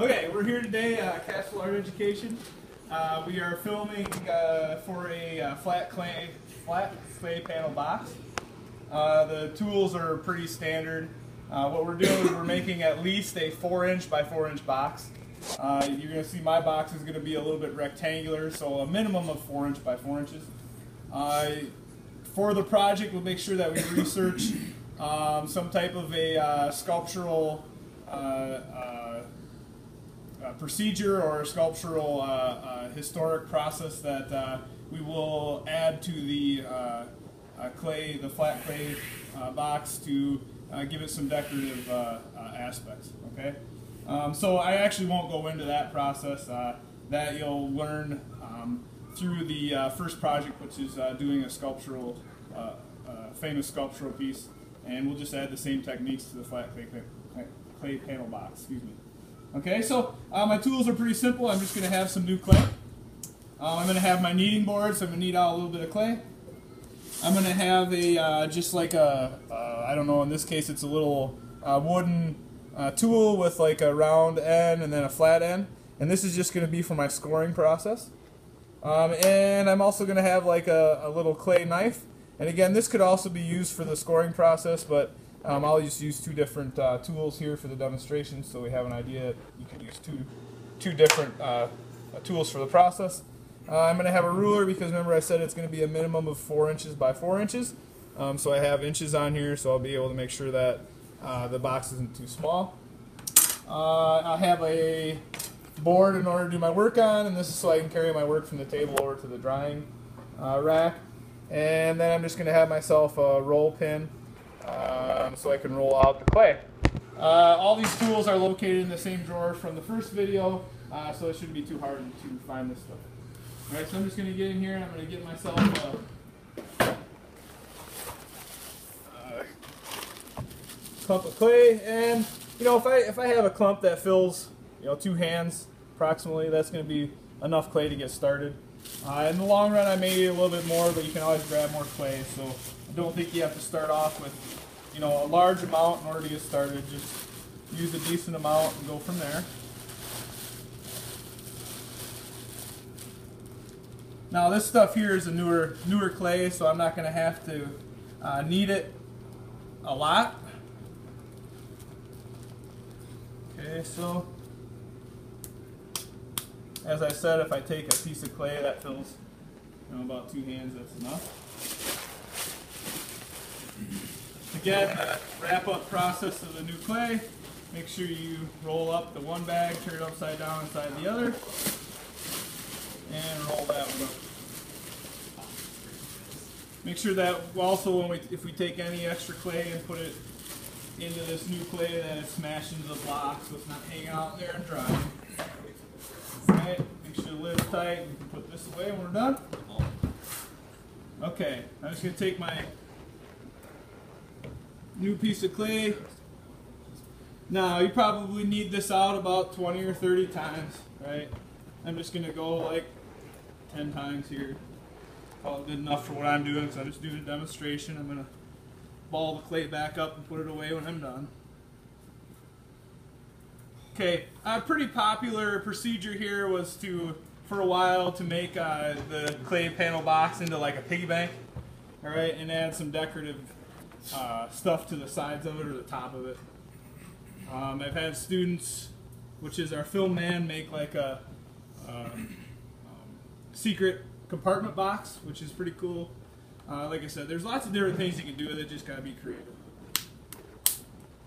Okay, we're here today at Cassville Art Education. We are filming for a flat clay panel box. The tools are pretty standard. What we're doing is we're making at least a 4" by 4" box. You're going to see my box is going to be a little bit rectangular, so a minimum of 4" by 4 inches. For the project, we'll make sure that we research some type of a sculptural procedure or a sculptural historic process that we will add to the flat clay box to give it some decorative aspects. Okay, so I actually won't go into that process. That you'll learn through the first project, which is doing a sculptural, famous sculptural piece, and we'll just add the same techniques to the flat clay panel box. Excuse me. Okay, so my tools are pretty simple. I'm just going to have some new clay. I'm going to have my kneading board, so I'm going to knead out a little bit of clay. I'm going to have a just like a I don't know, in this case it's a little wooden tool with like a round end and then a flat end, and this is just going to be for my scoring process. And I'm also going to have like a little clay knife, and again this could also be used for the scoring process, but I'll just use two different tools here for the demonstration, so we have an idea. You can use two different tools for the process. I'm going to have a ruler because remember I said it's going to be a minimum of 4" by 4". So I have inches on here, so I'll be able to make sure that the box isn't too small. I'll have a board in order to do my work on, and this is so I can carry my work from the table over to the drying rack. And then I'm just going to have myself a roll pin so I can roll out the clay. All these tools are located in the same drawer from the first video, so it shouldn't be too hard to find this stuff. Alright, so I'm just going to get in here and I'm going to get myself a clump of clay, and you know, if I have a clump that fills 2 hands approximately, that's going to be enough clay to get started. In the long run I may need a little bit more, but you can always grab more clay, so I don't think you have to start off with a large amount in order to get started. Just use a decent amount and go from there. Now this stuff here is a newer clay, so I'm not going to have to knead it a lot. Okay, so as I said, if I take a piece of clay that fills about 2 hands, that's enough. Again, wrap up process of the new clay. Make sure you roll up the one bag, turn it upside down inside the other, and roll that one up. Make sure that also if we take any extra clay and put it into this new clay, that it's smashed into the block so it's not hanging out there and drying. Alright, make sure the lid's tight. We can put this away when we're done. Okay, I'm just going to take my new piece of clay. Now, you probably knead this out about 20 or 30 times, right? I'm just going to go like 10 times here. Call it good enough for what I'm doing, because I'm just doing a demonstration. I'm going to ball the clay back up and put it away when I'm done. Okay, a pretty popular procedure here was for a while to make the clay panel box into like a piggy bank, all right, and add some decorative stuff to the sides of it or the top of it. I've had students, which is our film man, make like a secret compartment box, which is pretty cool. Like I said, there's lots of different things you can do with it, just gotta be creative.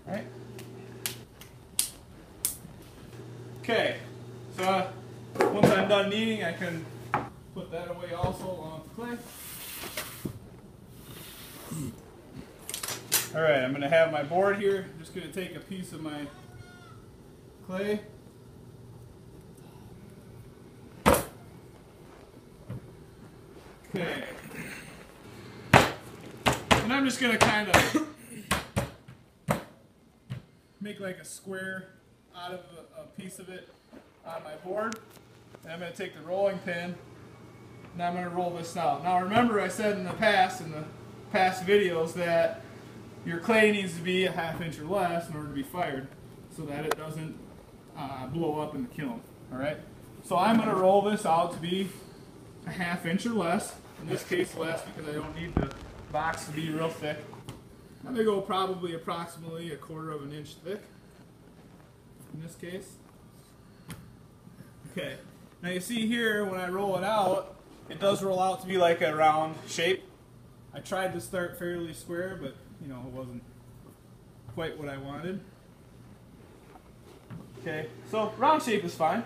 All right. Okay, so once I'm done kneading, I can put that away also along with the clay. Alright, I'm going to have my board here. I'm just going to take a piece of my clay. Okay. And I'm just going to kind of make like a square out of a piece of it on my board. And I'm going to take the rolling pin and I'm going to roll this out. Now remember, I said in the past videos that your clay needs to be a 1/2 inch or less in order to be fired, so that it doesn't blow up in the kiln. All right. So I'm going to roll this out to be a 1/2 inch or less. In this case, less because I don't need the box to be real thick. I'm going to go probably approximately 1/4 inch thick. In this case. Okay. Now you see here when I roll it out, it does roll out to be like a round shape. I tried to start fairly square, but you know, it wasn't quite what I wanted. Okay, so round shape is fine.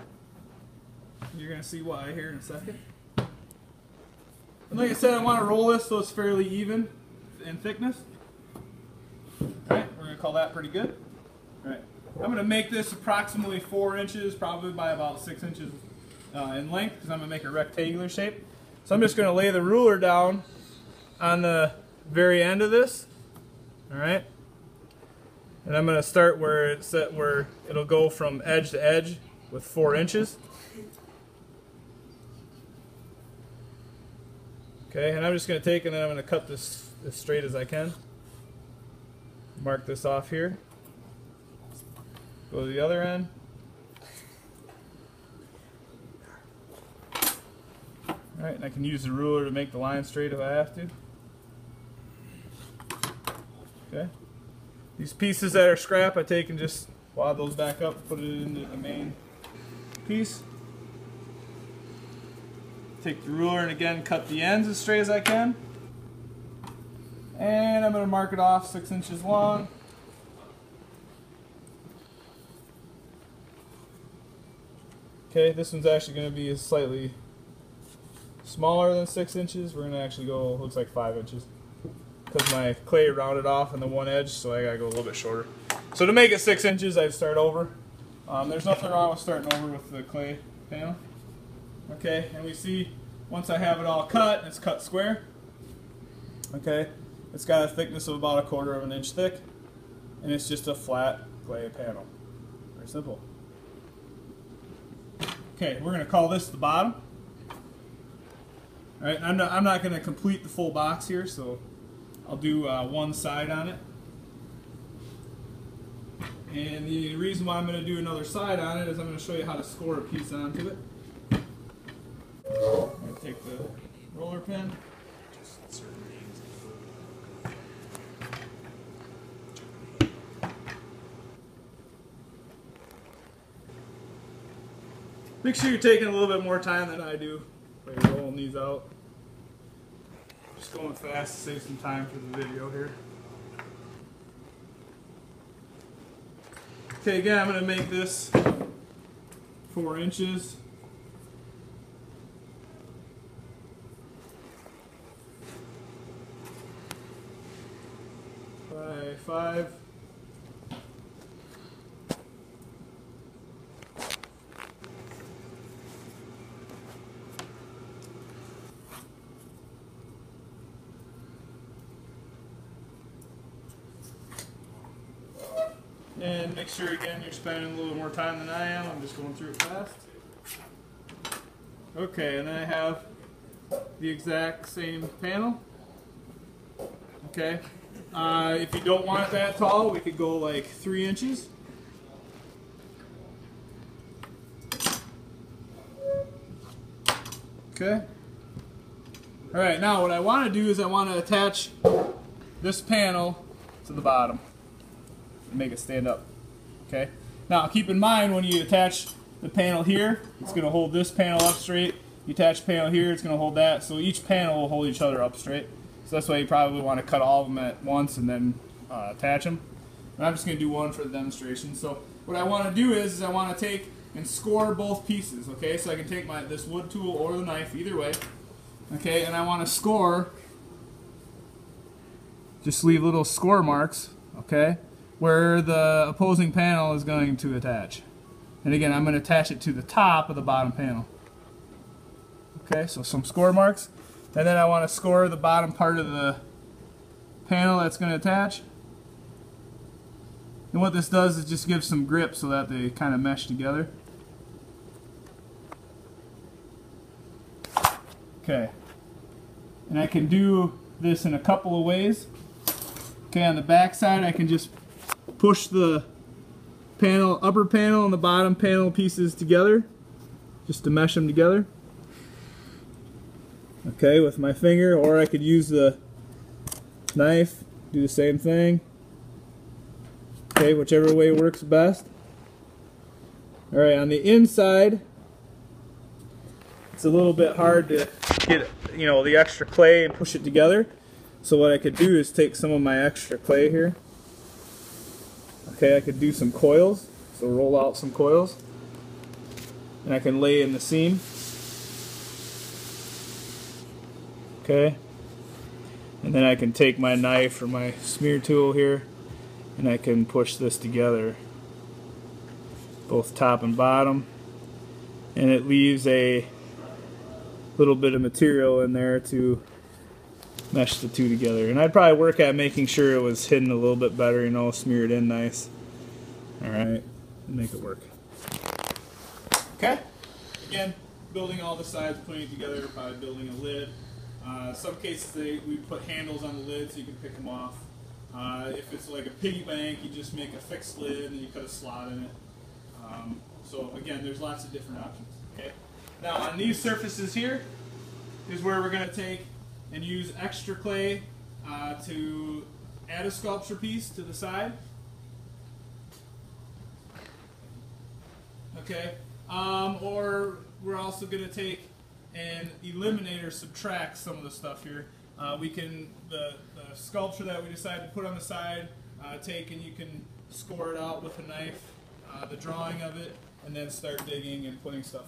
You're going to see why here in a second. And like I said, I want to roll this so it's fairly even in thickness. Alright, we're going to call that pretty good. Alright, I'm going to make this approximately 4 inches, probably by about 6 inches in length, because I'm going to make a rectangular shape. So I'm just going to lay the ruler down on the very end of this. Alright. And I'm going to start where it's set, where it'll go from edge to edge with 4 inches. Okay, and I'm just going to take and then I'm going to cut this as straight as I can. Mark this off here. Go to the other end. Alright, and I can use the ruler to make the line straight if I have to. Okay. These pieces that are scrap, I take and just wad those back up, put it into the main piece. Take the ruler and again cut the ends as straight as I can. And I'm going to mark it off 6 inches long. Okay, this one's actually going to be slightly smaller than 6 inches. We're going to actually go, looks like 5 inches. Because my clay rounded off on the one edge, so I got to go a little bit shorter. So to make it 6 inches, I'd start over. There's nothing wrong with starting over with the clay panel. Okay, and we see once I have it all cut, it's cut square. Okay, it's got a thickness of about 1/4 inch thick, and it's just a flat clay panel. Very simple. Okay, we're going to call this the bottom. All right, I'm not going to complete the full box here, so I'll do one side on it. And the reason why I'm going to do another side on it is I'm going to show you how to score a piece onto it. I'm going to take the roller pin. Make sure you're taking a little bit more time than I do while you're rolling these out. Just going fast to save some time for the video here. Okay, again, I'm going to make this 4 inches. By 5. And make sure again you're spending a little more time than I am. I'm just going through it fast. Okay, and then I have the exact same panel. Okay. If you don't want it that tall, we could go like 3 inches. Okay. Alright, now what I want to do is I want to attach this panel to the bottom. Make it stand up. Okay. Now keep in mind when you attach the panel here, it's going to hold this panel up straight. You attach the panel here, it's going to hold that. So each panel will hold each other up straight. So that's why you probably want to cut all of them at once and then attach them. And I'm just going to do one for the demonstration. So what I want to do is I want to take and score both pieces. Okay, so I can take this wood tool or the knife, either way. Okay, and I want to score. Just leave little score marks. Okay, where the opposing panel is going to attach. And again, I'm going to attach it to the top of the bottom panel. Okay, so some score marks. And then I want to score the bottom part of the panel that's going to attach. And what this does is just give some grip so that they kind of mesh together. Okay. And I can do this in a couple of ways. Okay, on the back side I can just push the panel, upper panel and the bottom panel pieces together, just to mesh them together. Okay, with my finger, or I could use the knife, do the same thing. Okay, whichever way works best. Alright, on the inside, it's a little bit hard to get, you know, the extra clay and push it together. So what I could do is take some of my extra clay here. Okay, I could do some coils, so roll out some coils, and I can lay in the seam. Okay, and then I can take my knife or my smear tool here, and I can push this together, both top and bottom, and it leaves a little bit of material in there to mesh the two together. And I'd probably work at making sure it was hidden a little bit better, you know, smear it in nice. Alright, make it work. Okay, again, building all the sides, putting it together, probably building a lid. Some cases we put handles on the lid so you can pick them off. If it's like a piggy bank, you just make a fixed lid and you cut a slot in it. So again, there's lots of different options. Okay. Now on these surfaces here is where we're going to take and use extra clay to add a sculpture piece to the side. Okay. Or we're also going to take and eliminate or subtract some of the stuff here. We can, the sculpture that we decide to put on the side, take and you can score it out with a knife, the drawing of it, and then start digging and putting stuff